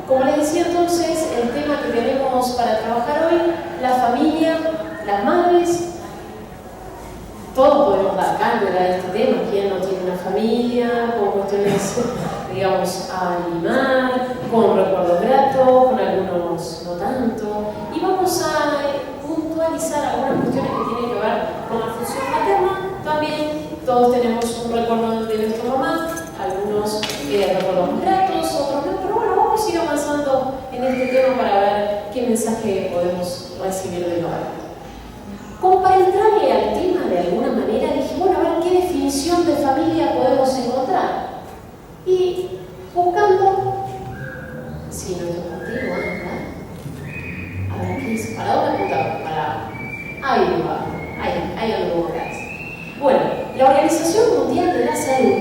Como les decía entonces, el tema que tenemos para trabajar hoy, la familia, las madres. Todos podemos dar cátedra de este tema, quién no tiene una familia, con cuestiones, digamos, a animar, con recuerdos gratos, con algunos no tanto. Y vamos a puntualizar algunas cuestiones que tienen que ver con la función materna. También todos tenemos un recuerdo de nuestra mamá, algunos recuerdos más gratos, otros no, pero bueno, vamos a ir avanzando en este tema para ver qué mensaje podemos recibir de lo alto. Como para entrarle al tema de alguna manera, dije, bueno, a ver qué definición de familia podemos encontrar. Y buscando, si no estoy contigo, anda. A ver, ¿qué es? ¿Para dónde apuntamos? Para. Ahí va, ahí donde vos querés. Bueno, la Organización Mundial de la Salud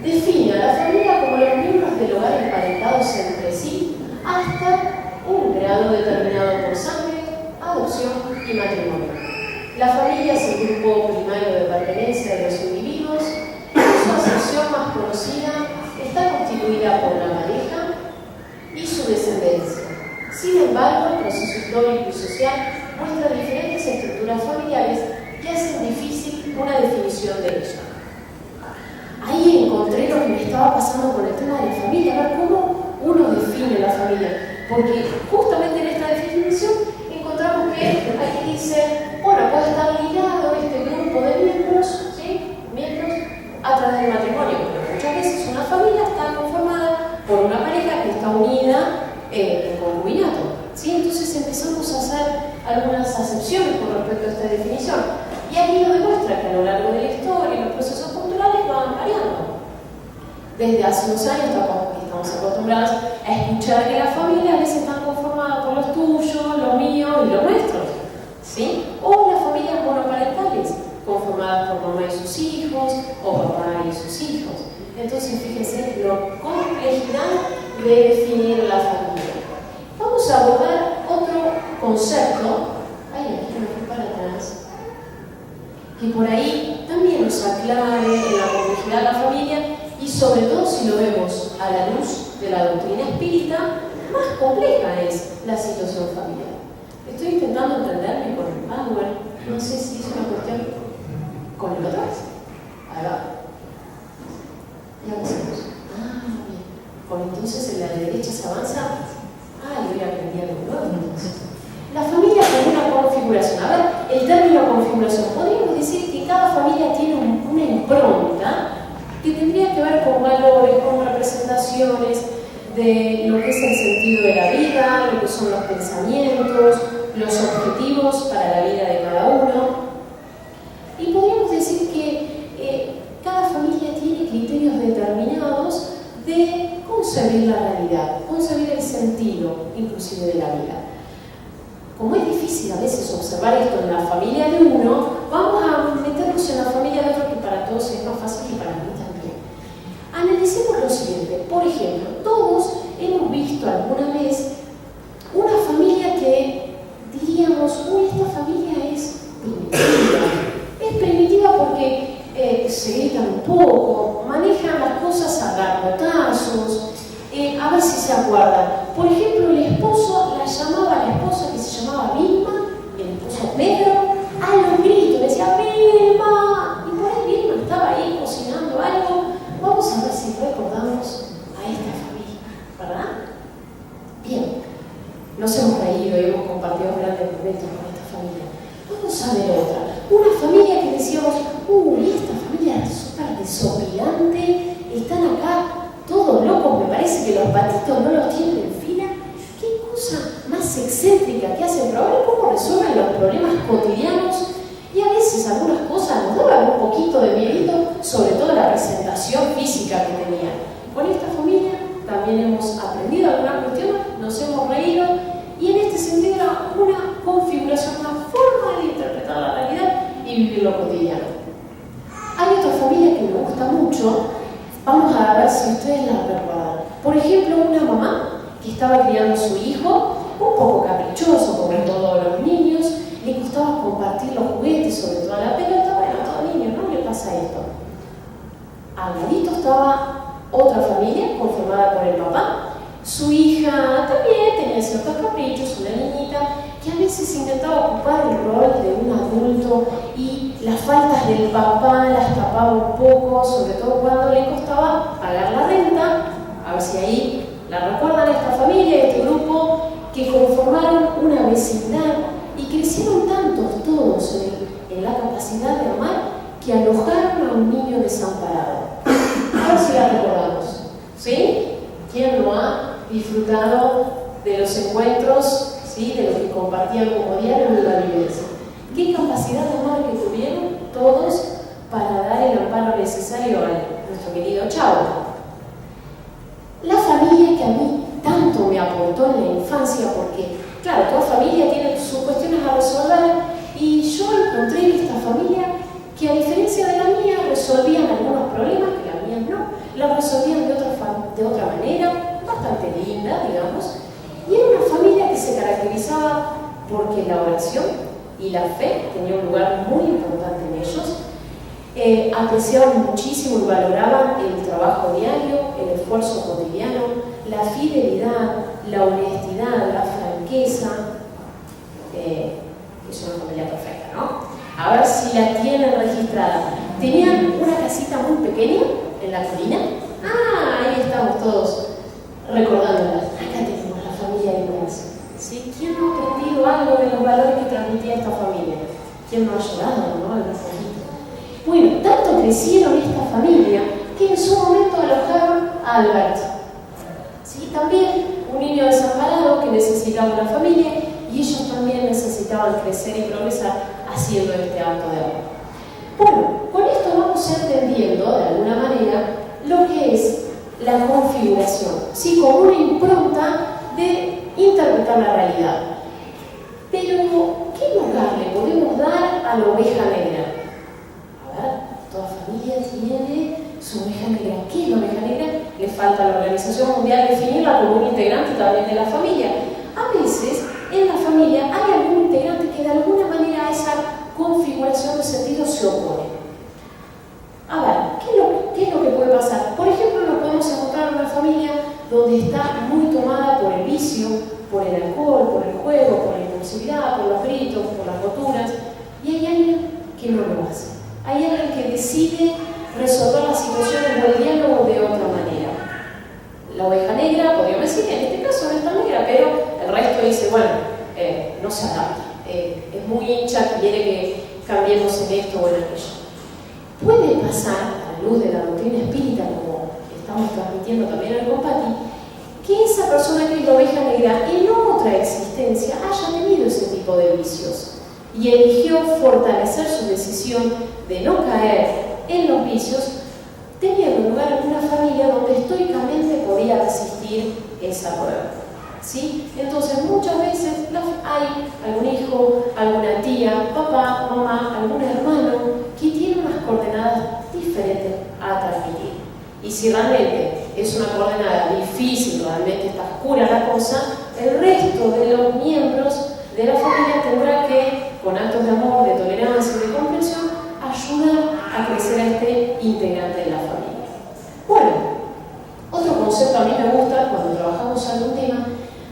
define a la familia como los miembros del hogar emparentados entre sí hasta un grado determinado por sangre, adopción y matrimonio. La familia es el grupo primario de pertenencia de los individuos. Su acepción más conocida está constituida por la pareja y su descendencia. Sin embargo, el proceso histórico y social muestra diferentes estructuras familiares que hacen difícil una definición de ella. Ahí encontré lo que me estaba pasando con el tema de la familia, a ver cómo uno define la familia. Porque justamente en esta definición encontramos que aquí dice, bueno, puede estar ligado este grupo de miembros, ¿sí? Miembros a través del matrimonio, pero muchas veces una familia está conformada por una pareja que está unida en concubinato, ¿sí? Entonces empezamos a hacer algunas acepciones con respecto a esta definición. Y aquí lo demuestra que a lo largo de la historia y los procesos culturales van variando. Desde hace unos años estamos acostumbrados a escuchar que las familias a veces están conformadas por los tuyos, los míos y los nuestros, ¿sí? O las familias monoparentales, conformadas por mamá y sus hijos, o papá y sus hijos. Entonces, fíjense la complejidad de definir la familia. Vamos a abordar otro concepto, aquí me fui para atrás, que por ahí también nos aclare en la complejidad de la familia y sobre todo si lo vemos a la luz de la doctrina espírita, más compleja es la situación familiar. Estoy intentando entenderme con el Power, no sé si es una cuestión con el otro. Ahí va. Ya hacemos. Bien. Pues entonces en la de derecha se avanza. Yo voy a aprender algo nuevo entonces. La familia tiene una configuración. A ver, el término configuración. Podríamos decir que cada familia tiene una impronta que tendría que ver con valores, con representaciones de lo que es el sentido de la vida, lo que son los pensamientos, los objetivos para la vida de cada uno. Y podríamos decir que cada familia tiene criterios determinados de concebir la realidad, concebir el sentido inclusive de la vida. Como es difícil a veces observar esto en la familia de uno, vamos a meternos en la familia de otro, que para todos es más fácil y para mí también. Analicemos lo siguiente. Por ejemplo, todos hemos visto alguna vez una familia que diríamos, esta familia es primitiva. Es primitiva porque se gritan un poco, manejan las cosas a garrotazos, a ver si se acuerdan. Por ejemplo, el esposo la llamaba a la esposa que se llamaba Vilma, el esposo Pedro, a los gritos, le decía Vilma, y por ahí Vilma estaba ahí cocinando algo. Vamos a ver si recordamos a esta familia, ¿verdad? Bien, nos hemos reído y hemos compartido grandes momentos con esta familia. Vamos a ver otra. Una familia que decíamos, esta familia es súper desopilante, están acá todos locos, me parece que los patitos no los tienen en fila. Qué cosa más excéntrica que hacen, pero a ver cómo resuelven los problemas cotidianos. Y a veces algunas cosas nos daban un poquito de miedito, sobre todo la presentación física que tenían. Con esta familia también hemos aprendido algunas cuestiones, nos hemos reído, y en este sentido era una configuración, una forma de interpretar la realidad y vivir lo cotidiano. Hay otra familia que me gusta mucho, vamos a ver si ustedes la recuerdan. Por ejemplo, una mamá que estaba criando a su hijo, un poco caprichoso como todos los niños, le gustaba compartir los juguetes, sobre todo la pelota. Bueno, a todo niño no le pasa esto. Al ladito estaba otra familia conformada por el papá, Su hija también tenía ciertos caprichos, una niñita que a veces intentaba ocupar el rol de un adulto y las faltas del papá las tapaba un poco, sobre todo cuando le costaba pagar la renta. A ver si ahí la recuerdan, esta familia, este grupo que conformaron una vecindad y crecieron tantos todos en la capacidad de amar que alojaron a un niño desamparado. A ver si la recordamos, ¿sí? ¿Quién no ha disfrutado de los encuentros, ¿sí?, de lo que compartían como diario en la vivencia? ¿Qué capacidad de amor que tuvieron todos para dar el amparo necesario a nuestro querido Chavo? La familia que a mí tanto me aportó en la infancia, porque, claro, toda familia tiene sus cuestiones a resolver, y yo encontré en esta familia que, a diferencia de la mía, resolvían algunos problemas que las mías no, las resolvían de otra manera, bastante linda, digamos, y era una familia que se caracterizaba porque la oración y la fe tenía un lugar muy importante en ellos. Apreciaban muchísimo y valoraban el trabajo diario, el esfuerzo cotidiano, la fidelidad, la honestidad, la franqueza. Es una familia perfecta, ¿no? A ver si la tienen registrada. Tenían una casita muy pequeña en la colina. Ahí estamos todos recordándolas. Acá tenemos la familia de Inés. ¿Sí? ¿Quién no ha aprendido algo de los valores que transmitía esta familia? ¿Quién no ha llorado, no? Algún poquito. Bueno, tanto crecieron esta familia que en su momento alojaron a Alberto. ¿Sí? También un niño desamparado que necesitaba una familia, y ellos también necesitaban crecer y progresar haciendo este acto de amor. Bueno, con esto vamos entendiendo de alguna manera lo que es la configuración, ¿sí?, como una impronta de interpretar la realidad. Pero, ¿qué lugar le podemos dar a la oveja negra? A ver, toda familia tiene su oveja negra. ¿Qué es la oveja negra? Le falta a la Organización Mundial definirla como un integrante también de la familia. A veces, en la familia hay algún integrante que de alguna manera a esa configuración de sentido se opone. A ver, ¿qué es lo que puede pasar? Por ejemplo, nos podemos encontrar en una familia donde está muy tomada por el vicio, por el alcohol, por el juego, por la impulsividad, por los gritos, por las roturas, y hay alguien que no lo hace. Hay alguien que decide resolver las situaciones o el diálogo de otra manera. La oveja negra, podríamos decir, en este caso no está negra, pero el resto dice, bueno, no se adapta, es muy hincha, quiere que cambiemos en esto o en aquello. Puede pasar, a la luz de la doctrina espírita, como estamos transmitiendo también en el Compati, que esa persona que es la oveja negra en otra existencia haya tenido ese tipo de vicios y eligió fortalecer su decisión de no caer en los vicios, teniendo lugar en una familia donde estoicamente podía resistir esa prueba. ¿Sí? Entonces, muchas veces hay algún hijo, alguna tía, papá, mamá, algún hermano que tiene unas coordenadas diferentes a transmitir. Y si realmente es una coordenada difícil, realmente está oscura la cosa, el resto de los miembros de la familia tendrá que, con actos de amor, de tolerancia y de comprensión, ayudar a crecer a este integrante de la familia. Bueno, otro concepto a mí me gusta cuando trabajamos algún tema.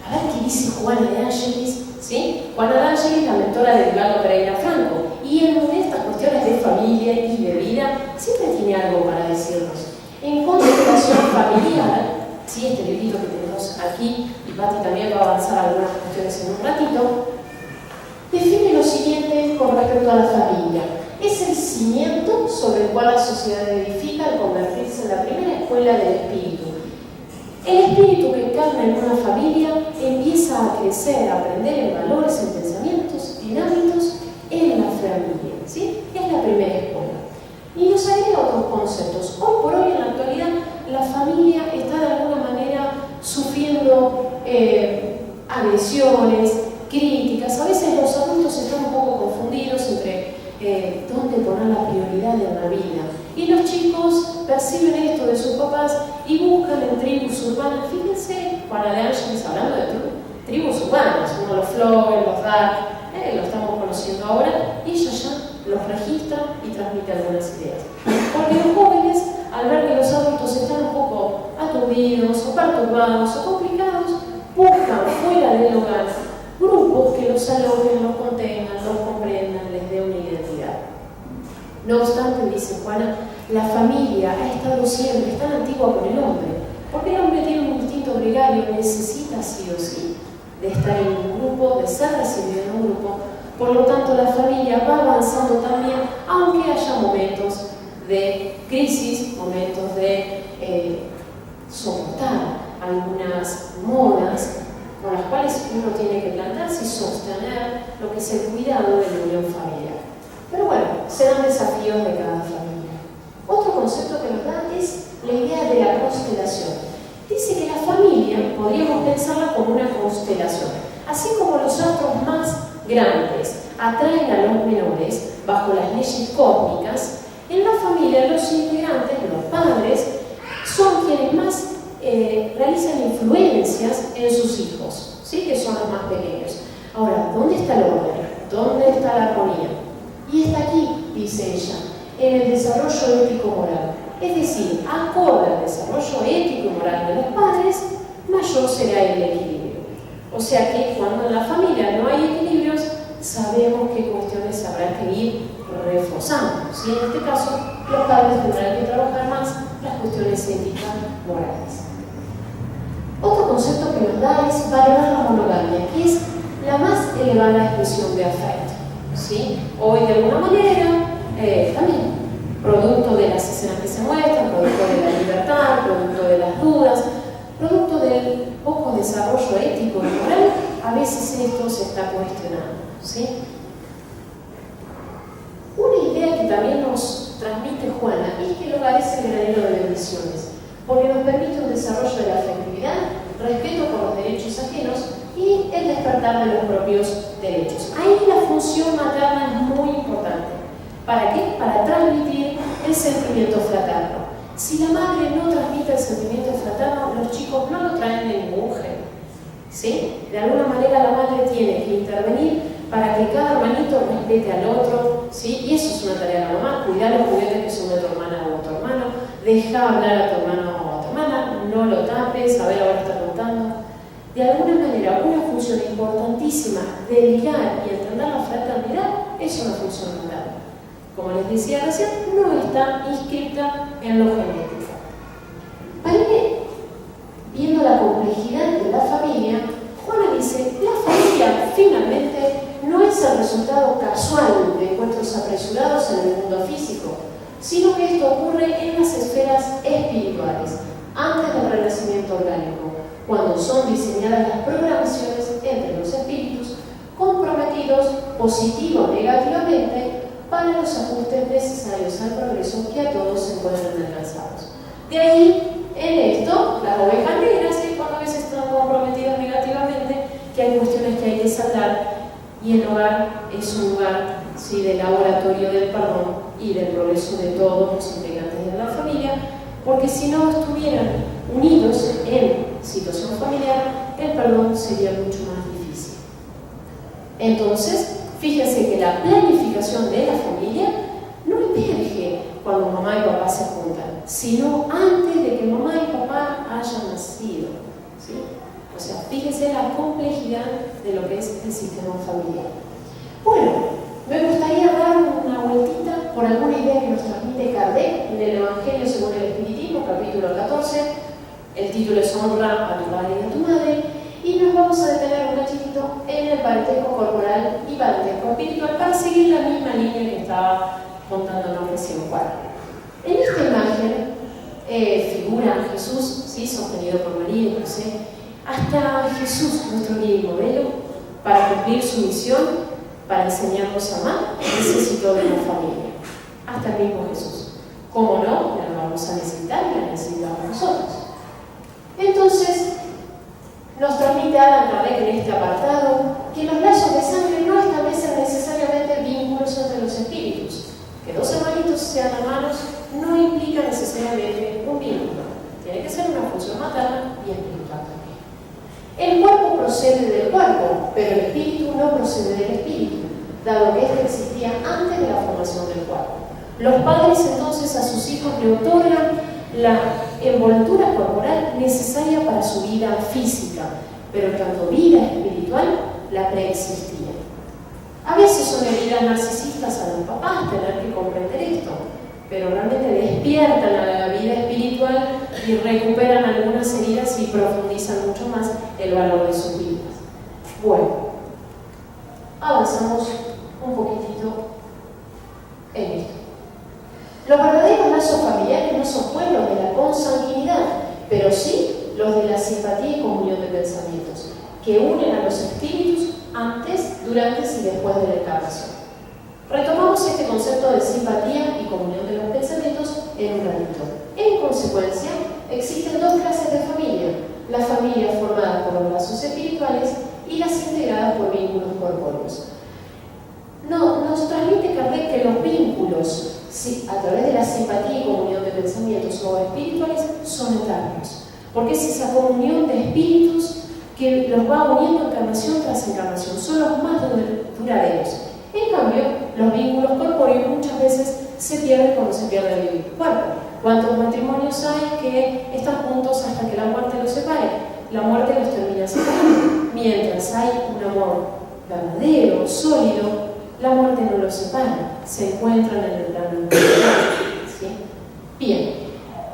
A ver qué dice Juana de Ángeles, ¿sí? Juana de Ángeles, la mentora de Edgardo Pereira Franco, y en estas cuestiones de familia y de vida siempre tiene algo para decirnos. En concentración familiar, ¿sí?, este librito que tenemos aquí, y Pati también va a avanzar algunas cuestiones en un ratito, define lo siguiente con respecto a la familia. Es el cimiento sobre el cual la sociedad edifica al convertirse en la primera escuela del espíritu. El espíritu que encarna en una familia empieza a crecer, a aprender en valores, en pensamientos, en hábitos, en la familia, ¿sí? Es la primera escuela. Y nos agrega otros conceptos. Hoy por hoy, en la actualidad, la familia está de alguna manera sufriendo agresiones, críticas. A veces los adultos están un poco confundidos entre dónde poner la prioridad en la vida. Y los chicos perciben esto de sus papás y buscan en tribus urbanas. Fíjense, Juana de Ángeles hablando de tribus urbanas, como los Flower, los Dark, lo estamos conociendo ahora, y ella ya los registra y transmite algunas ideas. Porque los jóvenes, al ver que los adultos están un poco atorados, confundidos o perturbados o complicados, buscan fuera del hogar grupos que los alojen, los contengan, los comprendan, les dé una identidad. No obstante, dice Juana, la familia ha estado siempre tan antigua con el hombre, porque el hombre tiene un instinto gregario, necesita sí o sí de estar en un grupo, de ser recibido en un grupo. Por lo tanto, la familia va avanzando también, aunque haya momentos de crisis, momentos de soportar algunas modas con las cuales uno tiene que plantarse y sostener lo que es el cuidado de la unión familiar. Pero bueno, serán desafíos de cada familia. Otro concepto que nos da es la idea de la constelación. Dice que la familia podríamos pensarla como una constelación. Así como los astros más grandes atraen a los menores bajo las leyes cósmicas, en la familia los integrantes, los padres, son quienes más realizan influencias en sus hijos, ¿sí? Que son los más pequeños. Ahora, ¿dónde está el orden? ¿Dónde está la armonía? Y está aquí, dice ella, en el desarrollo ético-moral. Es decir, acorde al desarrollo ético y moral de los padres, mayor será el equilibrio. O sea que cuando en la familia no hay equilibrios, sabemos qué cuestiones habrá que ir reforzando. ¿Sí? En este caso, los padres tendrán que trabajar más las cuestiones éticas morales. Otro concepto que nos da es valorar la monogamia, que es la más elevada expresión de afecto. ¿Sí? Hoy, de alguna manera, también producto de las escenas que se muestran, producto de la libertad, producto de las dudas, producto del poco desarrollo ético y moral, a veces esto se está cuestionando. ¿Sí? Una idea que también nos transmite Juana es que el hogar es el granero de bendiciones, porque nos permite un desarrollo de la afectividad, respeto por los derechos ajenos y el despertar de los propios derechos. Ahí la función materna es muy importante. ¿Para qué? Para transmitir el sentimiento fraterno. Si la madre no transmite el sentimiento fraterno, los chicos no lo traen de ningún gen. ¿Sí? De alguna manera la madre tiene que intervenir para que cada hermanito respete al otro, ¿sí? Y eso es una tarea de la mamá, cuidar los juguetes que son de tu hermana o tu hermano, deja hablar a tu hermano o a tu hermana, no lo tapes, a ver, ahora está contando. De alguna manera, una función importantísima de ligar y entender la fraternidad es una función materna. Como les decía recién, no está inscrita en lo genético. Para ir viendo la complejidad de la familia, Juana dice, la familia finalmente no es el resultado casual de encuentros apresurados en el mundo físico, sino que esto ocurre en las esferas espirituales, antes del renacimiento orgánico, cuando son diseñadas las programaciones entre los espíritus comprometidos positivo o negativamente para los ajustes necesarios al progreso que a todos se encuentran alcanzados. De ahí, en esto, las ovejas negras, cuando a veces están comprometidas negativamente, que hay cuestiones que hay que saldar, y el hogar es un lugar, ¿sí?, de laboratorio del perdón y del progreso de todos los integrantes de la familia, porque si no estuvieran unidos en situación familiar, el perdón sería mucho más difícil. Entonces, fíjense que la planificación de la familia no emerge cuando mamá y papá se juntan, sino antes de que mamá y papá hayan nacido. ¿Sí? O sea, fíjense la complejidad de lo que es el sistema familiar. Bueno, me gustaría dar una vueltita por alguna idea que nos transmite Kardec en el Evangelio según el Espiritismo, capítulo 14. El título es Honra a tu padre y a tu madre. Y nos vamos a detener un cachitito en el parentesco corporal y parentesco espiritual para seguir la misma línea que estaba contándonos recién Juan. En esta imagen figura a Jesús, ¿sí?, sostenido por María y José. Hasta Jesús, nuestro guía y modelo, para cumplir su misión, para enseñarnos a amar, necesitó de una familia. Hasta el mismo Jesús. ¿Cómo no? La vamos a necesitar y la necesitamos nosotros. Entonces, nos transmite Allan Kardec en este apartado que los lazos de sangre no establecen necesariamente vínculos entre los espíritus. Que dos hermanitos sean hermanos no implica necesariamente un vínculo. Tiene que ser una función materna y espiritual también. El cuerpo procede del cuerpo, pero el espíritu no procede del espíritu, dado que éste existía antes de la formación del cuerpo. Los padres entonces a sus hijos le otorgan la envoltura corporal necesaria para su vida física, pero tanto vida espiritual la preexistía. A veces son heridas narcisistas a los papás tener que comprender esto, pero realmente despiertan a la vida espiritual y recuperan algunas heridas y profundizan mucho más el valor de sus vidas. Bueno, avanzamos un poquitito en esto. Los verdaderos lazos familiares no son pueblos de la consanguinidad, pero sí los de la simpatía y comunión de pensamientos, que unen a los espíritus antes, durante y después de la encarnación. Retomamos este concepto de simpatía y comunión de los pensamientos en un ratito. En consecuencia, existen dos clases de familia: las familias formadas por los lazos espirituales y las integradas por vínculos corpóreos. Nos transmite Kardec que los vínculos, a través de la simpatía y comunión de pensamientos o espirituales, son eternos, porque es esa comunión de espíritus que los va uniendo encarnación tras encarnación, son los más duraderos. En cambio, los vínculos corpóreos muchas veces se pierden cuando se pierde el cuerpo. ¿Cuántos matrimonios hay que están juntos hasta que la muerte los separe? La muerte los termina separando. Mientras hay un amor verdadero, sólido, la muerte no los separa, se encuentran en el plano individual. ¿Sí? Bien,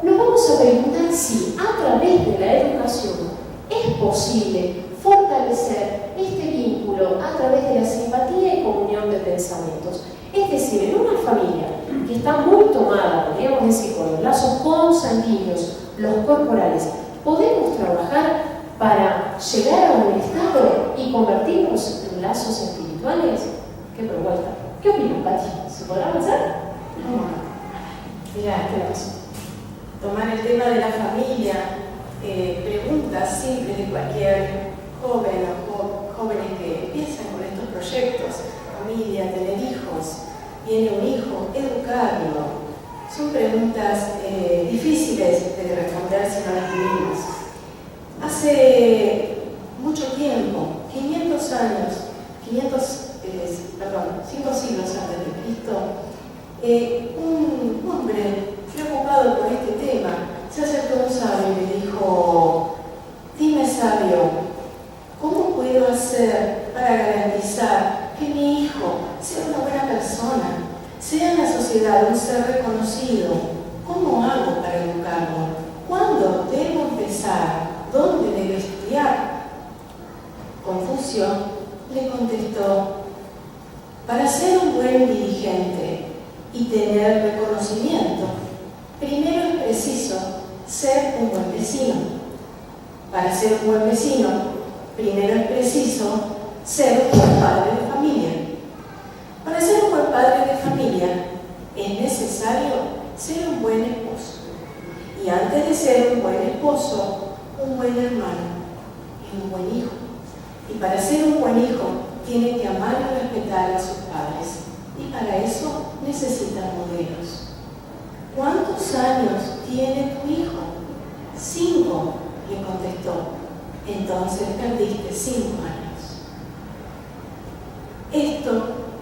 nos vamos a preguntar si a través de la educación es posible fortalecer este vínculo a través de la simpatía y comunión de pensamientos. Es decir, en una familia que está muy tomada, podríamos decir, por los lazos consanguíneos, los corporales, ¿podemos trabajar para llegar a un estado y convertirnos en lazos espirituales? ¿Qué propuesta? ¿Qué opinas, Pati? ¿Se podrá avanzar? Mira, tomar el tema de la familia, preguntas simples de cualquier joven o jóvenes que empiezan con estos proyectos: familia, tener hijos, viene un hijo, educarlo. Son preguntas difíciles de responder si no las vivimos. Hace mucho tiempo, 500 años, 5 siglos antes de Cristo, un hombre preocupado por este tema se acercó a un sabio y le dijo: dime, sabio, ¿cómo puedo hacer para garantizar que mi hijo sea una buena persona, sea en la sociedad un ser reconocido? ¿Cómo hago para educarlo? ¿Cuándo debo empezar? ¿Dónde debo estudiar? Confucio le contestó: para ser un buen dirigente y tener reconocimiento, primero es preciso ser un buen vecino. Para ser un buen vecino, primero es preciso ser un buen padre de familia. Para ser un buen padre de familia, es necesario ser un buen esposo. Y antes de ser un buen esposo, un buen hermano y un buen hijo. Y para ser un buen hijo, tiene que amar y respetar a sus padres. Y para eso necesita modelos. ¿Cuántos años tiene tu hijo? 5, le contestó. Entonces perdiste 5 años. Esto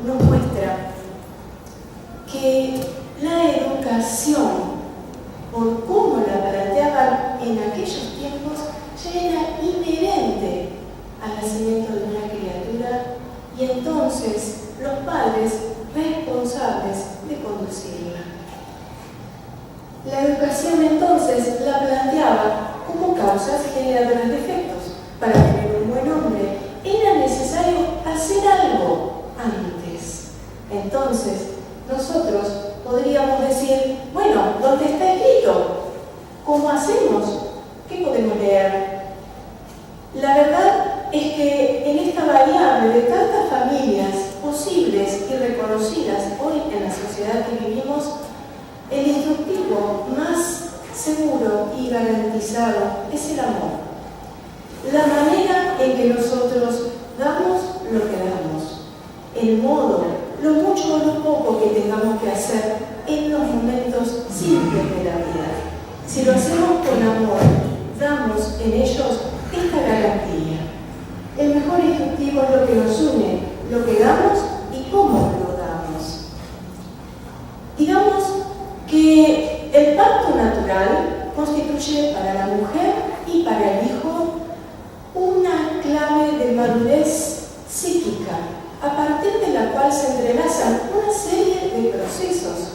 nos muestra que la educación, por cómo la planteaban en aquellos tiempos, ya era inherente al nacimiento de una criatura, y entonces los padres responsables de conducirla. La educación entonces la planteaba como causas generadoras de efectos. Para tener un buen hombre era necesario hacer algo antes. Entonces nosotros podríamos decir: bueno, ¿dónde está escrito? ¿Cómo hacemos? ¿Qué podemos leer? La verdad es que en esta variable de tantas familias posibles y reconocidas hoy en la sociedad que vivimos, el instructivo más seguro y garantizado es el amor. La manera en que nosotros damos lo que damos, el modo, lo mucho o lo poco que tengamos que hacer en los momentos simples de la vida. Si lo hacemos con amor, damos en ellos esta garantía. El mejor instructivo es lo que nos une, lo que damos y cómo lo damos. Digamos que el pacto natural constituye para la mujer y para el hijo una clave de madurez psíquica, a partir de la cual se entrelazan una serie de procesos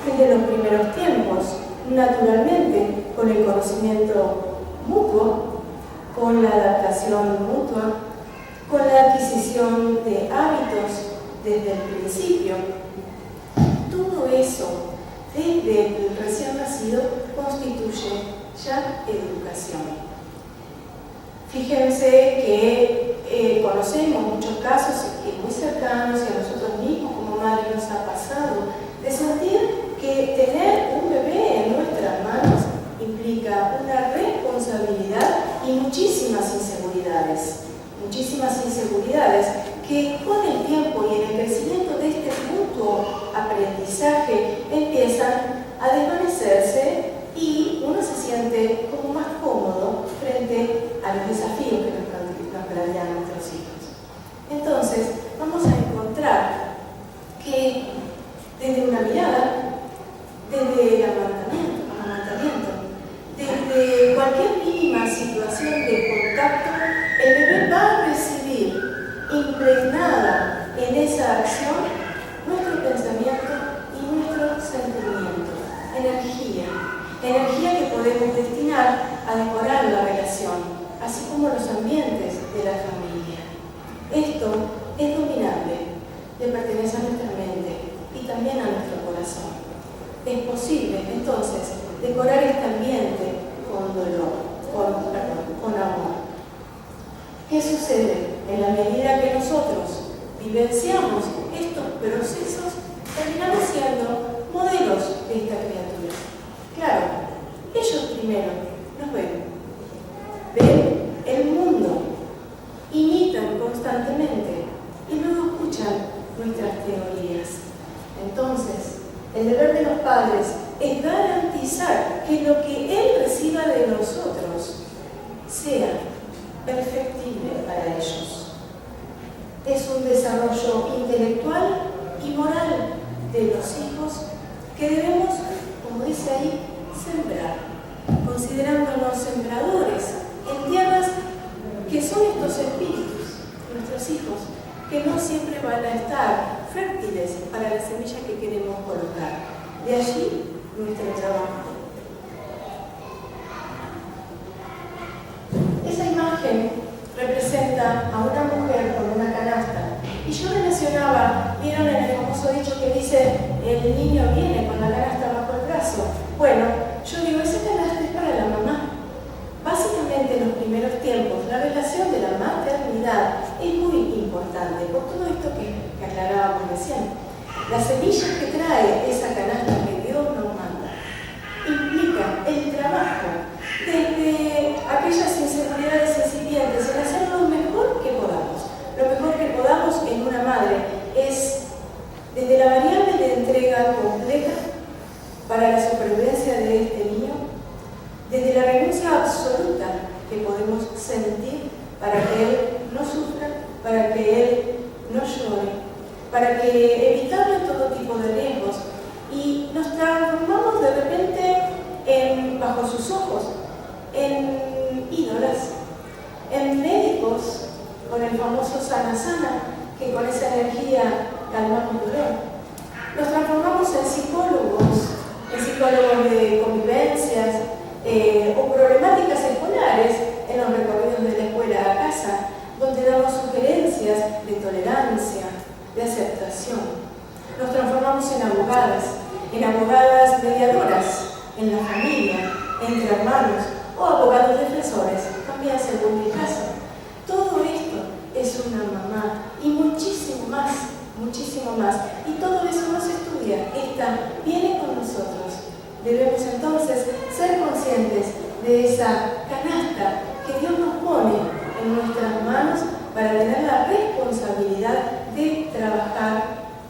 desde los primeros tiempos, naturalmente con el conocimiento mutuo, con la adaptación mutua, con la adquisición de hábitos desde el principio. Todo eso, desde el recién nacido, constituye ya educación. Fíjense que conocemos muchos casos muy cercanos y a nosotros mismos como madres nos ha pasado de sentir que tener un bebé en nuestras manos implica una responsabilidad y muchísimas inseguridades que con el tiempo y en el crecimiento de este mutuo aprendizaje empiezan a desvanecerse y uno se siente como más cómodo frente a los desafíos que nos plantean nuestros hijos. Entonces, vamos a encontrar que desde una mirada, desde el amamantamiento, desde cualquier mínima situación de contacto, el bebé va a recibir impregnada en esa acción nuestro pensamiento y nuestro sentimiento, energía que podemos destinar a decorar la relación, así como los ambientes de la familia. Esto es dominable, le pertenece a nuestra mente y también a nuestro corazón. Es posible, entonces, decorar este ambiente con dolor, con amor. ¿Qué sucede? En la medida que nosotros vivenciamos estos procesos, terminamos siendo modelos de esta criatura. Claro, ellos primero nos ven el mundo, imitan constantemente y luego escuchan nuestras teorías. Entonces, el deber de los padres es garantizar que lo que él reciba de nosotros sea perfectible para ellos. Es un desarrollo intelectual y moral de los hijos que debemos, como dice ahí, sembrar, considerándonos sembradores en tierras que son estos espíritus, nuestros hijos, que no siempre van a estar fértiles para la semilla que queremos colocar. De allí nuestro trabajo. Esa imagen representa a una mujer con una canasta. Y yo relacionaba, vieron en el famoso dicho que dice, el niño viene con la canasta bajo el brazo. Bueno, yo digo, esa canasta es para la mamá. Básicamente en los primeros tiempos, la relación de la maternidad es muy importante, por todo esto que aclarábamos recién. Las semillas que trae esa canasta que Dios nos manda implica el trabajo desde aquellas inseguridades incipientes en hacer lo mejor que podamos. Lo mejor que podamos en una madre es desde la variable de entrega completa para la supervivencia de este niño, desde la renuncia absoluta que podemos sentir para que él no sufra, para que él no llore, para que evitarle todo tipo de riesgos, y nos transformamos de repente bajo sus ojos en ídolas, en médicos con el famoso sana sana, que con esa energía calmamos dolor. Nos transformamos en psicólogos de convivencias o problemáticas escolares en los recorridos de la escuela a casa, donde damos sugerencias de tolerancia, de aceptación. Nos transformamos en abogadas mediadoras en la familia, entre hermanos, o abogados defensores, también según mi caso. Todo esto es una mamá y muchísimo más. Y todo eso no se estudia, viene con nosotros. Debemos entonces ser conscientes de esa canasta que Dios nos pone en nuestras manos para tener la responsabilidad de trabajar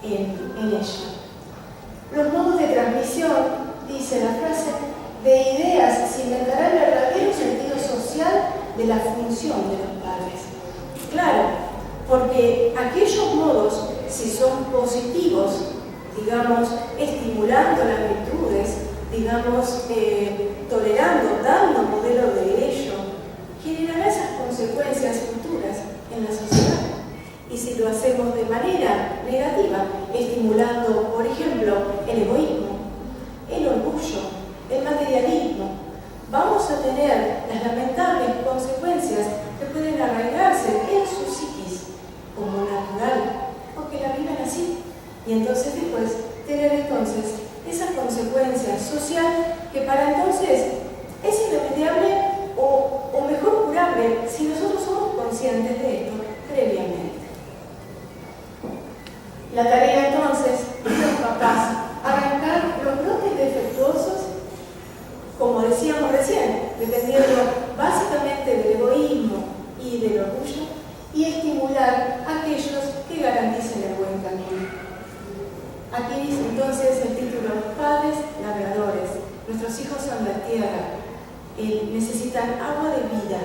en ella. Los modos de transmisión, dice la frase, de ideas se inventará el verdadero sentido social de la función de los padres. Claro, porque aquellos modos, si son positivos, digamos, estimulando las virtudes, digamos, tolerando, dando modelo de ello, generará esas consecuencias futuras en la sociedad. Y si lo hacemos de manera negativa, estimulando, por ejemplo, el egoísmo, el orgullo, el materialismo, vamos a tener las lamentables consecuencias que pueden arraigarse en su psiquis como natural, porque la viven así. Y entonces después tener esa consecuencia social que para entonces es irremediable o mejor curable si nosotros somos conscientes de esto previamente. La tarea entonces de los papás, arrancar los brotes defectuosos, como decíamos recién, dependiendo básicamente del egoísmo y del orgullo, y estimular a aquellos que garanticen el buen camino. Aquí dice entonces el título: Padres labradores. Nuestros hijos son la tierra, necesitan agua de vida.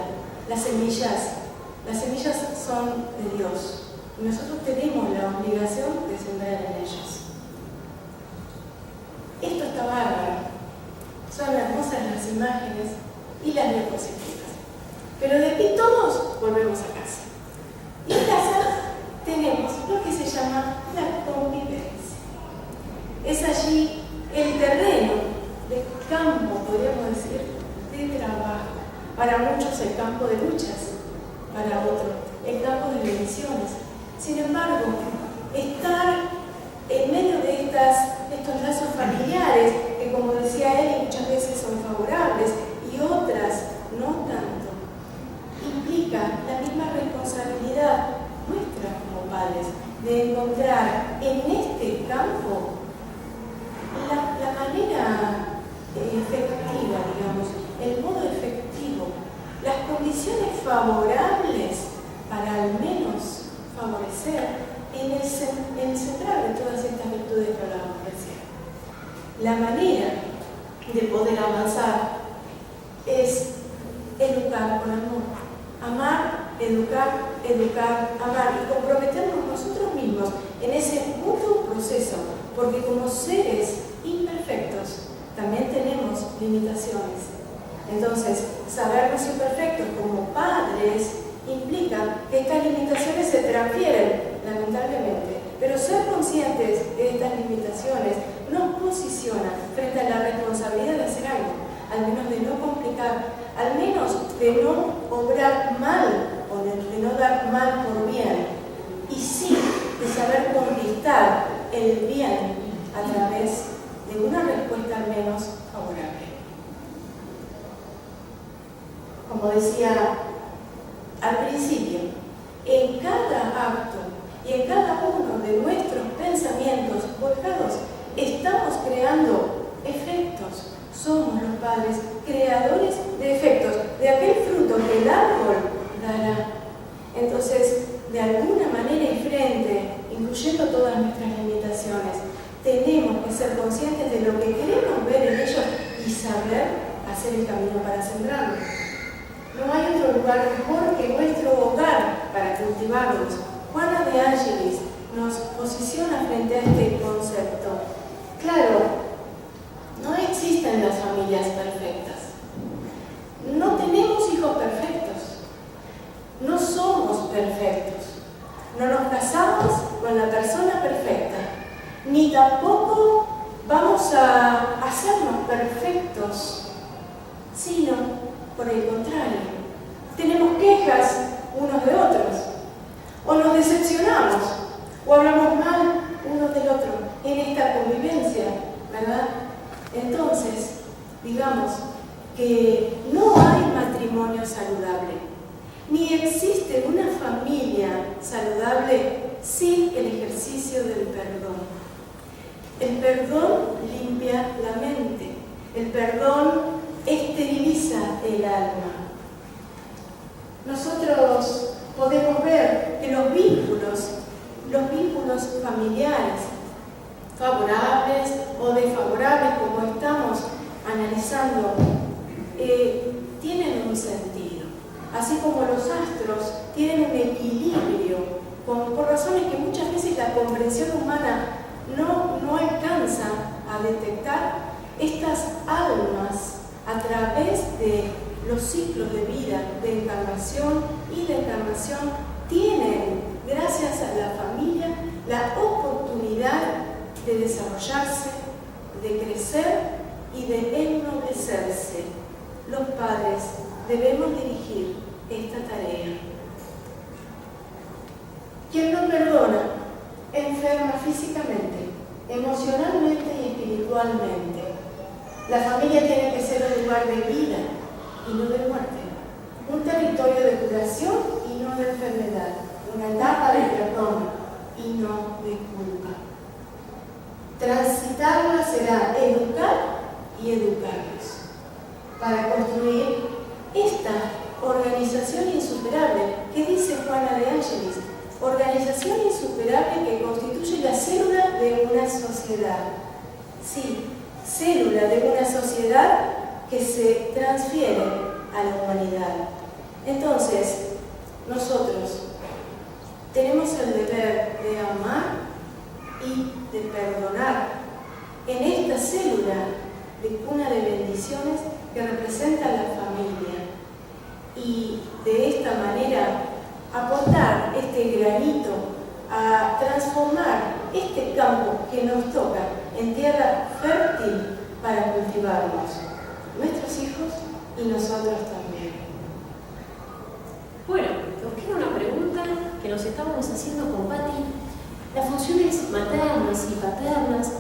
Las semillas son de Dios. Y nosotros tenemos la obligación de sembrar en ellos. Esto está bárbaro. Son hermosas las imágenes y las diapositivas. Pero de aquí todos volvemos a casa. Y en casa tenemos lo que se llama la convivencia. Es allí el terreno de campo, podríamos decir, de trabajo. Para muchos el campo de luchas, para otros el campo de bendiciones. Sin embargo, estar en medio de estos lazos familiares, que como decía él, muchas veces son favorables y otras no tanto, implica la misma responsabilidad nuestra como padres de encontrar en este campo la manera efectiva, digamos, el modo efectivo, las condiciones favorables para al menos favorecer en el central de todas estas virtudes que hablábamos recién. La manera de poder avanzar es educar con amor. Amar, educar, amar y comprometernos nosotros mismos en ese mutuo proceso, porque como seres imperfectos también tenemos limitaciones. Entonces, sabernos imperfectos como padres implica que estas limitaciones se transfieren, lamentablemente, pero ser conscientes de estas limitaciones nos posiciona frente a la responsabilidad de hacer algo, al menos de no complicar, al menos de no obrar mal o de no dar mal por bien, y sí de saber conquistar el bien a través de una respuesta al menos favorable. Como decía al principio, en cada acto y en cada uno de nuestros pensamientos volcados estamos creando efectos. Somos los padres creadores de efectos, de aquel fruto que el árbol dará. Entonces, de alguna manera y frente, incluyendo todas nuestras limitaciones, tenemos que ser conscientes de lo que queremos ver en ellos y saber hacer el camino para sembrarlo. No hay otro lugar mejor que nuestro hogar para cultivarlos. Juana de Ángelis nos posiciona frente a este concepto. Claro, no existen las familias perfectas. No tenemos hijos perfectos. No somos perfectos. No nos casamos con la persona perfecta. Ni tampoco vamos a hacernos perfectos, sino por el contrario, tenemos quejas unos de otros, o nos decepcionamos, o hablamos mal uno del otro en esta convivencia, ¿verdad? Entonces, digamos que no hay matrimonio saludable, ni existe una familia saludable sin el ejercicio del perdón. El perdón limpia la mente, el perdón esteriliza el alma. Nosotros podemos ver que los vínculos familiares, favorables o desfavorables, como estamos analizando, tienen un sentido. Así como los astros tienen un equilibrio, por razones que muchas veces la comprensión humana no alcanza a detectar, estas almas, a través de los ciclos de vida, de encarnación y de encarnación, tienen, gracias a la familia, la oportunidad de desarrollarse, de crecer y de ennoblecerse. Los padres debemos dirigir esta tarea. Quien no perdona, enferma físicamente, emocionalmente y espiritualmente. La familia tiene que ser un lugar de vida y no de muerte, un territorio de curación y no de enfermedad, una etapa de perdón y no de culpa. Transitarla será educar y educarlos para construir esta organización insuperable que dice Juana de Ángelis, organización insuperable que constituye la célula de una sociedad. Sí, célula de una sociedad que se transfiere a la humanidad. Entonces, nosotros tenemos el deber de amar y de perdonar en esta célula de cuna de bendiciones que representa la familia. Y de esta manera aportar este granito a transformar este campo que nos toca en tierra fértil para cultivarnos, nuestros hijos y nosotros también. Bueno, nos queda una pregunta que nos estábamos haciendo con Patti. ¿Las funciones maternas y paternas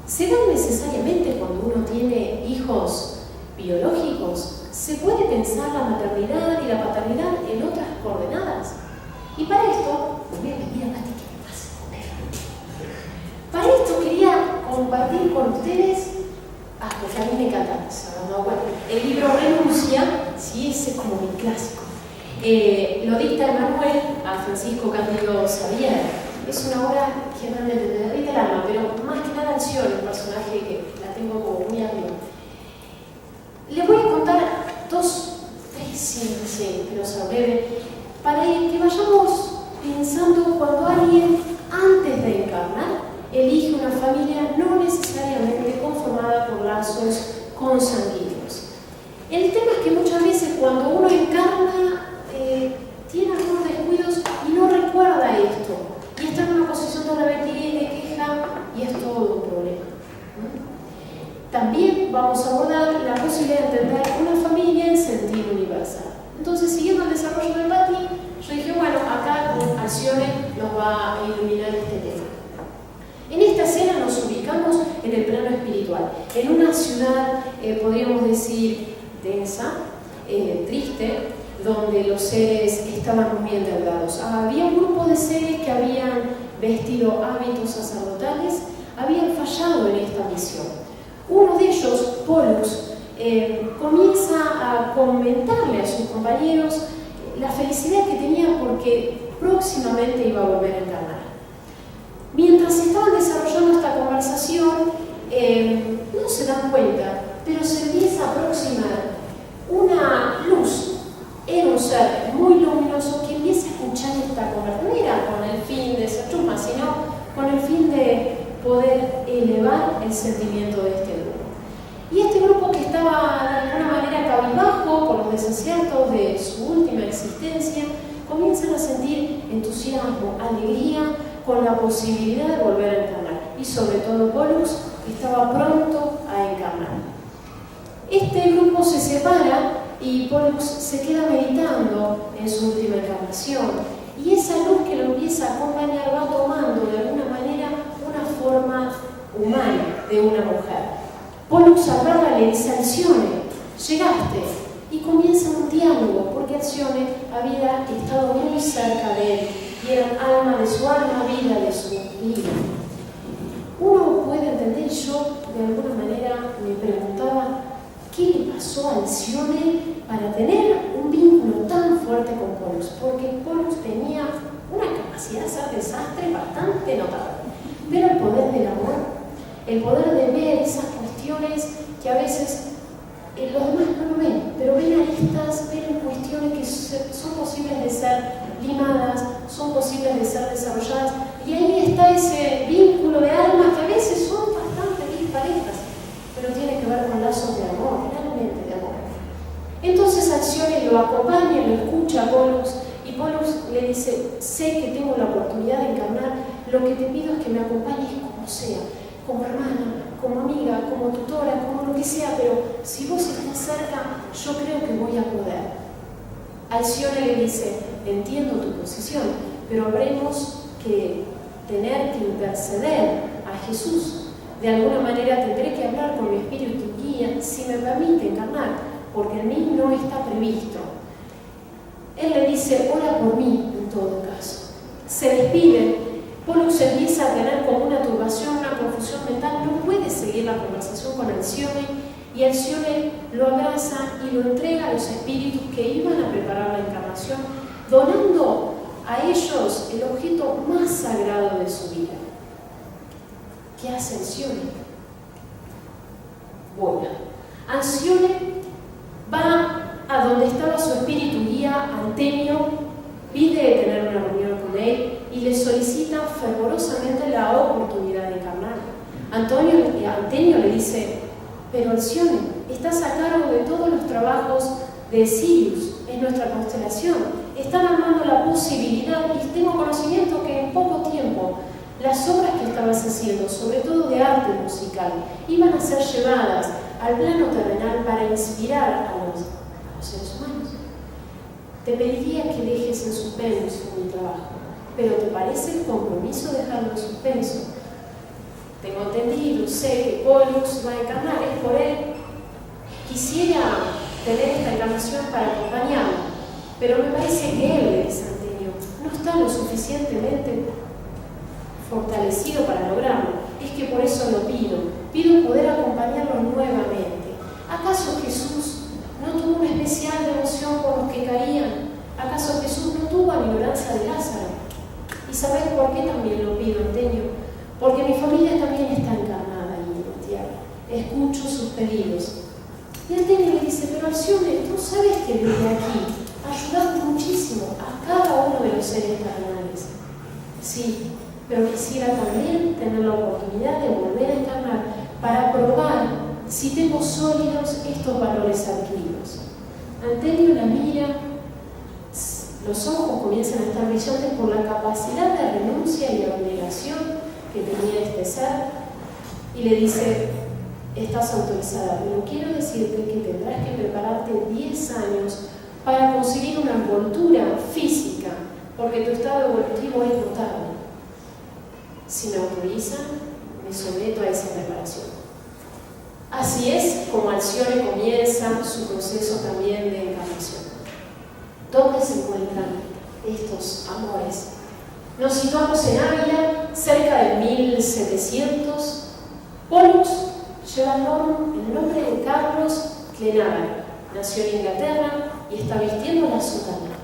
se dan necesariamente cuando uno tiene hijos biológicos? ¿Se puede pensar la maternidad y la paternidad en otras coordenadas? Y para esto, voy a pedir a Patti que me pase el papel. Para esto quería compartir con ustedes, porque a mí me encanta el libro Renuncia, sí, ese es como mi clásico. Lo dicta Emmanuel a Francisco Cándido Xavier. Es una obra que realmente me derrite el alma, pero más que nada Alción, un personaje que la tengo como muy amigo. Les voy a contar tres, pero sea breve, para que vayamos pensando cuando alguien, antes de encarnar, elige una familia no necesariamente conformada por lazos consanguíneos. El tema es que muchas veces cuando uno encarna, tiene algunos descuidos y no recuerda esto, y está en una posición de rebeldía, de queja, y es todo un problema. También vamos a abordar la posibilidad de entender una familia en sentido universal. Entonces, siguiendo el desarrollo de Patti, yo dije, bueno, acá con acciones nos va a iluminar este tema. En esta escena nos ubicamos en el plano espiritual, en una ciudad, podríamos decir, densa, triste, donde los seres estaban muy endeudados. Había un grupo de seres que habían vestido hábitos sacerdotales, habían fallado en esta misión. Uno de ellos, Pollux, comienza a comentarle a sus compañeros la felicidad que tenía porque próximamente iba a volver a encarnar. Mientras estaban desarrollando esta conversación, no se dan cuenta, pero se empieza a aproximar una luz. Era un ser muy luminoso que empieza a escuchar esta conversación. No era con el fin de ser chusma, sino con el fin de poder elevar el sentimiento de este grupo. Y este grupo, que estaba de alguna manera cabizbajo por los desaciertos de su última existencia, comienzan a sentir entusiasmo, alegría con la posibilidad de volver a encarnar. Y sobre todo Pollux, que estaba pronto a encarnar. Este grupo se separa y Pollux se queda meditando en su última encarnación. Y esa luz que lo empieza a acompañar va tomando de alguna manera una forma humana de una mujer. Pollux, al verla, le dice a Alcione: llegaste. Y comienza un diálogo, porque Alcione había estado muy cerca de él y era alma de su alma, vida de su vida. Uno puede entender, yo de alguna manera me preguntaba qué le pasó a Alcione para tener un vínculo tan fuerte con Pollux, porque Pollux tenía una capacidad de hacer desastre bastante notable, pero el poder del amor, el poder de ver esas cuestiones que a veces los demás no lo ven, pero ven aristas, ven cuestiones que son posibles de ser limadas, son posibles de ser desarrolladas, y ahí está ese vínculo de almas que a veces son bastante disparejas, pero tiene que lo acompaña, lo escucha a Pollux, y Pollux le dice: sé que tengo la oportunidad de encarnar, lo que te pido es que me acompañes como sea, como hermana, como amiga, como tutora, como lo que sea, pero si vos estás cerca, yo creo que voy a poder. Alcione le dice: entiendo tu posición, pero habremos que tener que interceder a Jesús. De alguna manera tendré que hablar con mi espíritu guía si me permite encarnar, porque en mí no está previsto. Él le dice: ora por mí en todo caso. Se despide. Pollux empieza a tener como una turbación, una confusión mental, no puede seguir la conversación con Alcione, y Alcione lo abraza y lo entrega a los espíritus que iban a preparar la encarnación, donando a ellos el objeto más sagrado de su vida. ¿Qué hace Alcione? Bueno, Alcione va a donde estaba su espíritu guía, Antenio, pide tener una reunión con él y le solicita fervorosamente la oportunidad de encarnar. Antenio le dice: pero Alcione, estás a cargo de todos los trabajos de Sirius, es nuestra constelación. Están armando la posibilidad, y tengo conocimiento que en poco tiempo las obras que estabas haciendo, sobre todo de arte musical, iban a ser llevadas al plano terrenal para inspirar a los seres humanos. Te pediría que dejes en suspenso mi trabajo, pero ¿te parece el compromiso dejarlo en suspenso? Tengo entendido, sé que Pollux va a encarnar, es por él. Quisiera tener esta encarnación para acompañarlo, pero me parece que él, le dice Antenio, no está lo suficientemente fortalecido para lograrlo. Es que por eso lo pido poder acompañarlo nuevamente. ¿Acaso Jesús no tuvo una especial devoción por los que caían? ¿Acaso Jesús no tuvo añoranza de Lázaro? ¿Y sabes por qué también lo pido, Antenio? Porque mi familia también está encarnada ahí en la tierra. Escucho sus pedidos. Y Antenio le dice: pero Alcione, tú sabes que desde aquí ayudaste muchísimo a cada uno de los seres terrenales. Sí, pero quisiera también tener la oportunidad de volver a encarnar para probar si tengo sólidos estos valores adquiridos. Antenio la mira, los ojos comienzan a estar brillantes por la capacidad de renuncia y de abnegación que tenía este ser, y le dice: estás autorizada, pero quiero decirte que tendrás que prepararte 10 años para conseguir una envoltura física, porque tu estado evolutivo es notable. Si me autorizan, me someto a esa preparación. Así es como Alcione comienza su proceso también de encarnación. ¿Dónde se encuentran estos amores? Nos situamos en Ávila, cerca de 1700. Pollux lleva el nombre de Carlos Clenaga. Nació en Inglaterra y está vistiendo la sotana.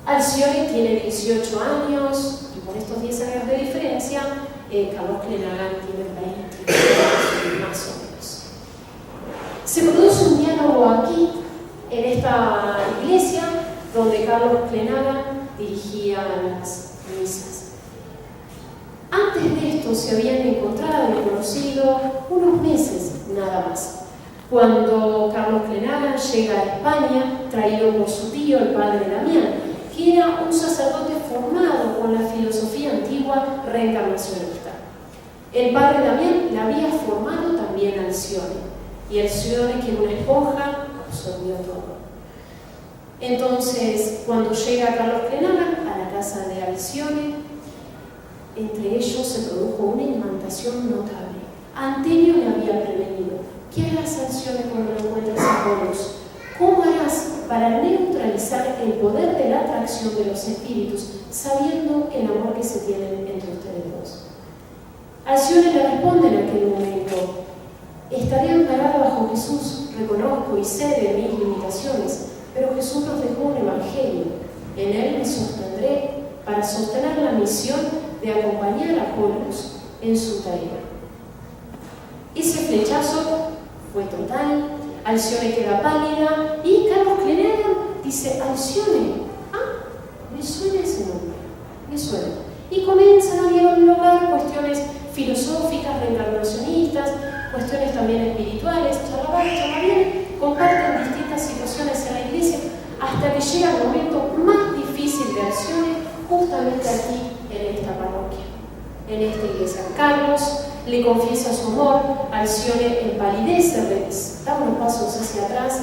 Alcione tiene 18 años y por estos 10 años de diferencia, Carlos Clenaga tiene 20 años más o menos. Se produce un diálogo aquí, en esta iglesia, donde Carlos Clenaga dirigía las misas. Antes de esto se habían encontrado y conocido unos meses nada más, cuando Carlos Clenaga llega a España, traído por su tío, el padre Damián, que era un sacerdote formado con la filosofía antigua reencarnacionista. El padre Damián le había formado también a Alcione, y Alcione, que era una esponja, absorbió todo. Entonces, cuando llega Carlos Clenaga a la casa de Alcione, entre ellos se produjo una imantación notable. Antenio le había prevenido: ¿qué harás, Alcione, cuando lo encuentres a Pollux? ¿Cómo harás para neutralizar el poder de la atracción de los espíritus, sabiendo el amor que se tienen entre ustedes dos? Alcione le responde en aquel momento: estaré amparado bajo Jesús, reconozco y sé de mis limitaciones, pero Jesús nos dejó un evangelio. En él me sostendré para sostener la misión de acompañar a Pollux en su tarea. Ese flechazo fue total. Alcione queda pálida y Carlos Clenaga dice: Alcione, me suena ese nombre, me suena. Y comienzan a dialogar cuestiones filosóficas, reencarnacionistas, cuestiones también espirituales, charla bien, comparten distintas situaciones en la iglesia hasta que llega el momento más difícil de acciones, justamente aquí en esta parroquia, en esta iglesia. Carlos le confiesa su amor, Alcione empalidece, da unos pasos hacia atrás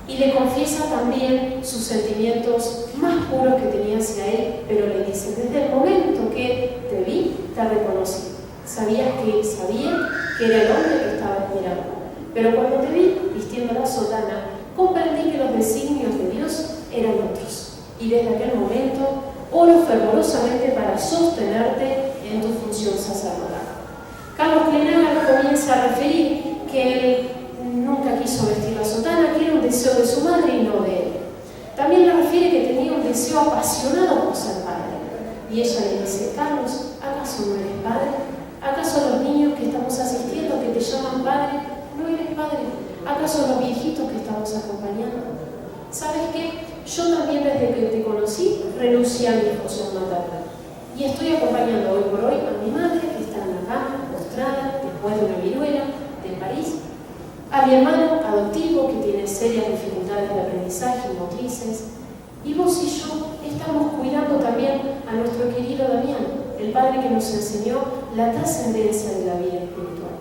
y le confiesa también sus sentimientos más puros que tenía hacia él, pero le dice: desde el momento que te vi, te reconocí. Sabía que era el hombre que estaba mirando, pero cuando te vi vistiendo la sotana, comprendí que los designios de Dios eran otros. Y desde aquel momento oro fervorosamente para sostenerte en tu función sacerdotal. Carlos Clenaga comienza a referir que él nunca quiso vestir la sotana, que era un deseo de su madre y no de él. También le refiere que tenía un deseo apasionado por ser padre. Y ella le dice: Carlos, ¿acaso no eres padre? ¿Acaso los niños que estamos asistiendo, que te llaman padre, no eres padre? ¿Acaso los viejitos que estamos acompañando? ¿Sabes qué? Yo también desde que te conocí renuncié a mi función materna. Y estoy acompañando hoy por hoy a mi madre, que está en la cama, postrada, después de una viruela de París, a mi hermano adoptivo, que tiene serias dificultades de aprendizaje y motrices, y vos y yo estamos cuidando también a nuestro querido Damián, el padre que nos enseñó la trascendencia de la vida espiritual.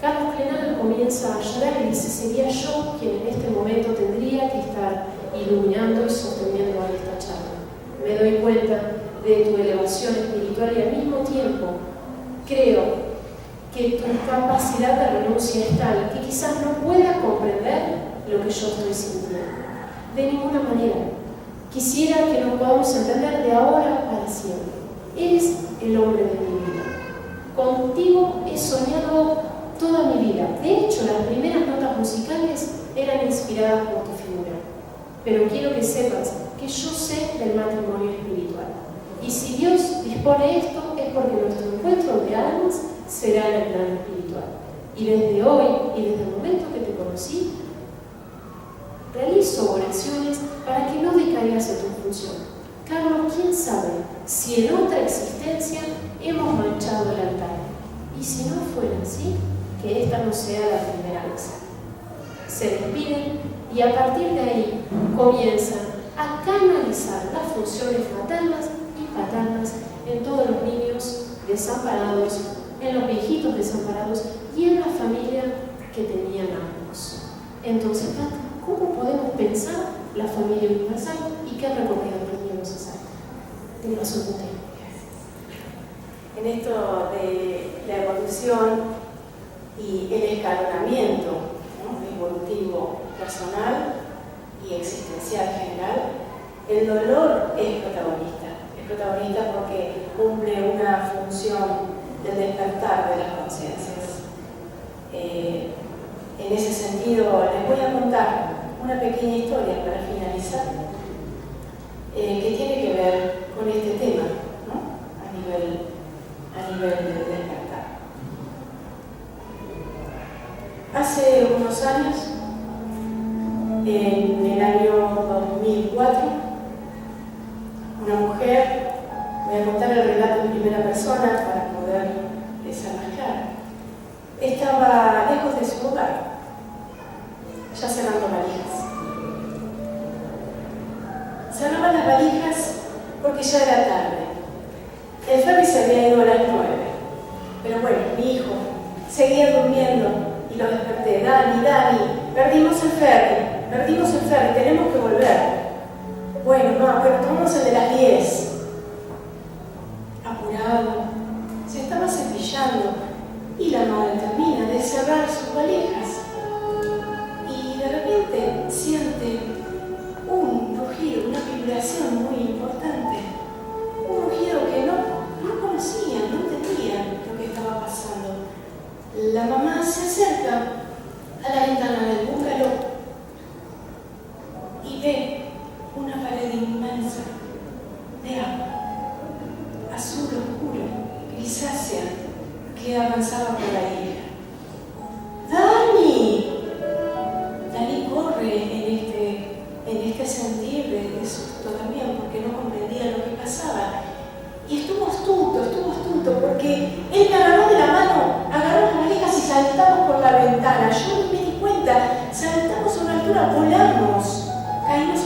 Carlos Clenaga comienza a llorar y dice: sería yo quien en este momento tendría que estar iluminando y sosteniendo a esta charla. Me doy cuenta de tu elevación espiritual y al mismo tiempo creo que tu capacidad de renuncia es tal que quizás no puedas comprender lo que yo estoy sintiendo. De ninguna manera. Quisiera que nos podamos entender de ahora para siempre. Eres el hombre de mi vida. Contigo he soñado toda mi vida. De hecho, las primeras notas musicales eran inspiradas por tu figura. Pero quiero que sepas que yo sé del matrimonio espiritual. Y si Dios dispone esto, es porque nuestro encuentro de almas será en el plano espiritual. Y desde hoy y desde el momento que te conocí, realizo oraciones para que no decaigas en tu función. Carlos, ¿quién sabe si en otra existencia hemos manchado el altar? Y si no fuera así, que esta no sea la primera vez. Se despiden y a partir de ahí comienzan a canalizar las funciones maternas y paternas en todos los niños desamparados, en los viejitos desamparados y en la familia que tenían ambos. Entonces, ¿cómo podemos pensar la familia universal y qué recorrido tendríamos que hacer? Te paso un tema. En esto de la evolución y el escalonamiento, ¿no?, evolutivo personal y existencial general, el dolor es protagonista. Es protagonista porque cumple una función del despertar de las conciencias. En ese sentido, les voy a contar una pequeña historia para finalizar, que tiene que ver con este tema, ¿no?, a nivel del despertar. Hace unos años, en el año 2004, una mujer, voy a contar el relato en primera persona para poder desenmascarar, estaba lejos de su hogar, ya cerrando valijas. Cerraban las valijas porque ya era tarde. El ferry se había ido a las 9. Pero bueno, mi hijo seguía durmiendo y lo desperté. Dani, perdimos el ferry, tenemos que volver. Bueno, tomamos el de las 10. Apurado, se estaba cepillando y la madre termina de cerrar sus valijas. Y de repente siente un rugido, una vibración muy importante. Un rugido que no conocían, no entendían lo que estaba pasando. La mamá se acerca a la ventana del bungalow y ve una pared inmensa de agua, azul oscuro, grisácea, que avanzaba por la isla. Dani corre en este sentir de susto también, porque no comprendía lo que pasaba. Y estuvo astuto, porque él me agarró de la mano, agarró las valijas y saltamos por la ventana. Yo no me di cuenta, saltamos a una altura, volamos, caímos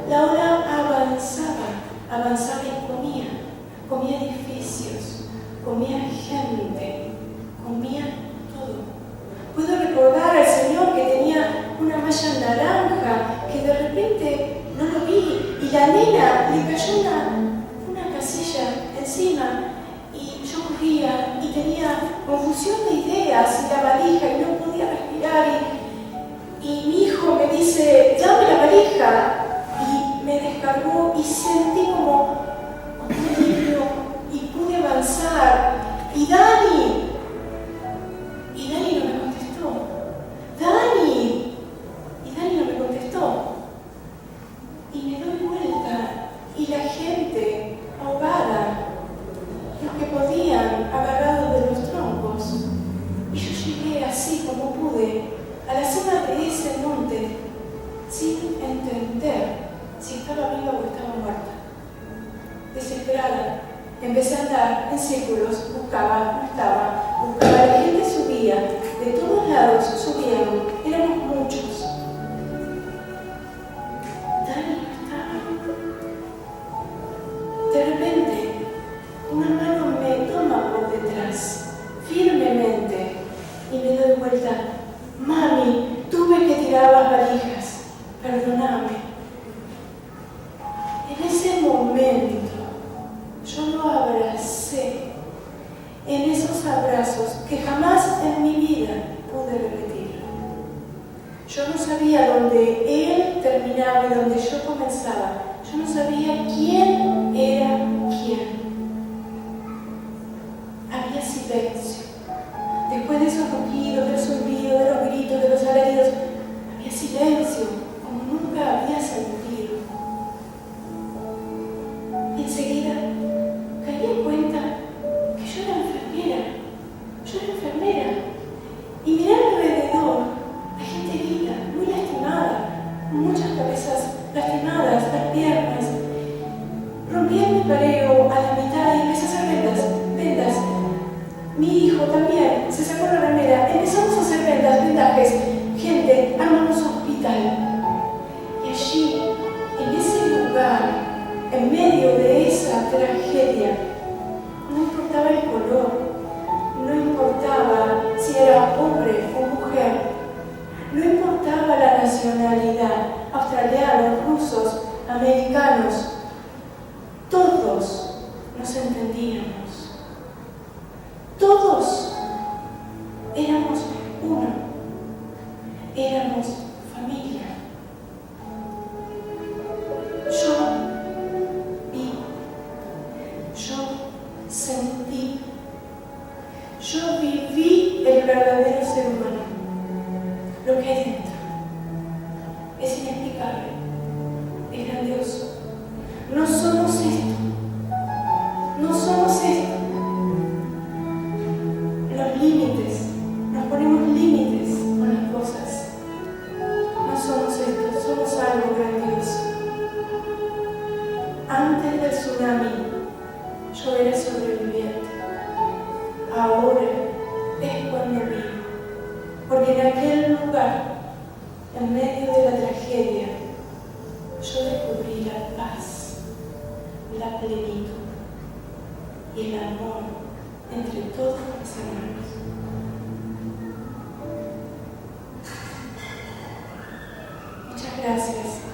Laura avanzaba y comía edificios, comía gente, comía todo. Puedo recordar al señor que tenía una malla naranja, que de repente no lo vi, y la nena le cayó una casilla encima, y yo corría y tenía confusión de ideas, y la valija, y no podía respirar, y mi hijo me dice, llame la valija, y me descargó y sentí como un alivio y pude avanzar. Y Dani no me contestó. Dani no me contestó. Y me doy vuelta y la gente ahogada, los que podían, agarrados de los troncos. Y yo llegué así como pude a la cima de ese monte sin entender si estaba viva o estaba muerta. Desesperada, empecé a andar en círculos, buscaba, no estaba, buscaba, la gente subía, de todos lados subieron, éramos muchos. Dani no estaba. De repente, una mano me toma por detrás, firmemente, y me doy vuelta. Mami, tuve que tirar las valijas, perdóname. En ese momento, yo lo abracé, en esos abrazos que jamás en mi vida pude repetir. Yo no sabía dónde él terminaba y dónde yo comenzaba. Yo no sabía quién era quién. Había silencio. Después de esos rugidos, del zumbido, de los gritos, de los alaridos, había silencio, como nunca había sentido. Y enseguida caí en cuenta que yo era enfermera. Y miré alrededor, la gente herida, muy lastimada, muchas cabezas lastimadas, las piernas. Rompí el pareo a la mitad y empecé a hacer vendas. Mi hijo también se sacó la remera, empezamos a hacer vendajes. Gente, armamos un hospital. Y allí, en ese lugar, en medio de esa tragedia, no importaba el color, no importaba si era hombre o mujer, no importaba la nacionalidad, australianos, rusos, americanos, todos nos entendíamos. Todos éramos uno, éramos familia. Yo vi, yo sentí, yo viví el verdadero ser humano, lo que hay dentro. Es inexplicable, es grandioso. No somos esto, no somos esto. Los límites, nos ponemos límites con las cosas. No somos esto, somos algo grandioso. Antes del tsunami, yo era sobreviviente. Ahora es cuando vi, porque en aquel lugar, en medio de la tragedia, yo descubrí la paz, la plenitud y el amor entre todos mis hermanos. Muchas gracias.